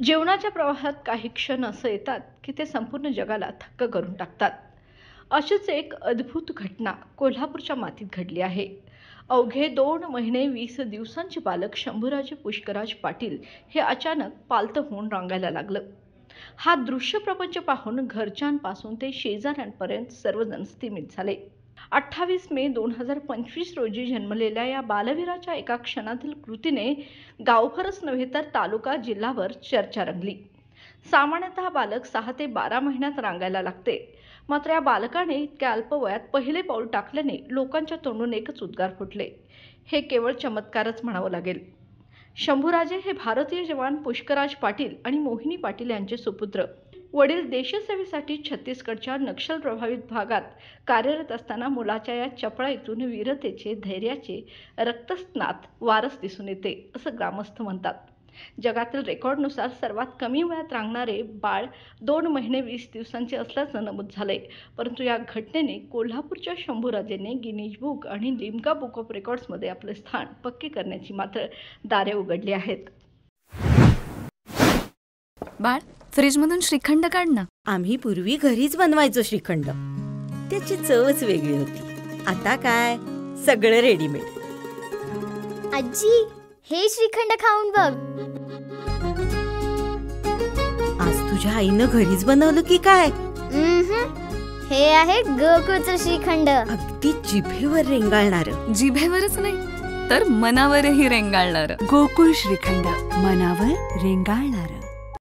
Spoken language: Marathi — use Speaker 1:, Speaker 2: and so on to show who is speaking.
Speaker 1: जीवनाच्या प्रवाहात काही क्षण असं येतात की ते संपूर्ण जगाला थक्क करून टाकतात. अशीच एक अद्भुत घटना कोल्हापूरच्या मातीत घडली आहे. अवघे 2 महिने 20 दिवसांचे बालक शंभूराजे पुष्कराज पाटील हे अचानक पालतं होऊन रांगायला लागलं. हा दृश्य प्रपंच पाहून घरच्यांपासून ते शेजाऱ्यांपर्यंत सर्वजण स्तिमित झाले. 28 मे 2025 रोजी जन्मलेल्या या बालवीराच्या एका क्षणातील कृतीने गावभरच नव्हे तर तालुका जिल्हाभर चर्चा रंगली. सामान्यतः बालक 6 ते 12 महिन्यात रांगायला लागते, मात्र या बालकाने इतक्या अल्पवयात पहिले पाऊल टाकल्याने लोकांच्या तोंडून एकच उद्गार फुटले, हे केवळ चमत्कारच म्हणावं लागेल. शंभूराजे हे भारतीय जवान पुष्कराज पाटील आणि मोहिनी पाटील यांचे सुपुत्र. वडील देशसेवेसाठी छत्तीसगडच्या नक्षल प्रभावित भागात कार्यरत असताना मुलाच्या या चपळाईतून वीरतेचे, धैर्याचे रक्तस्नात वारस दिसून येते, असं ग्रामस्थ म्हणतात. जगातील रेकॉर्डनुसार सर्वात कमी वयात रांगणारे बाळ 2 महिने 20 दिवसांचे असल्याचं नमूद झालंय. परंतु या घटनेने कोल्हापूरच्या शंभूराजेने गिनीज बुक आणि लिम्का बुक ऑफ रेकॉर्ड्समध्ये आपले स्थान पक्के करण्याची मात्र दारे उघडली आहेत.
Speaker 2: बाळ, फ्रीजमधून श्रीखंड काढ ना.
Speaker 3: आम्ही पूर्वी घरीच बनवायचो श्रीखंड. त्याची चवच वेगळी होती. आता काय सगळं रेडीमेड.
Speaker 4: आजी, हे श्रीखंड खाऊन बघ.
Speaker 3: आज तुझ्या आईनं घरीच बनवलं की काय?
Speaker 4: हे आहे गोकुळचं श्रीखंड.
Speaker 3: अगदी जिभेवर रेंगाळणार.
Speaker 2: जिभेवरच नाही तर मनावरही रेंगाळणार.
Speaker 5: गोकुळ श्रीखंड, मनावर रेंगाळणार.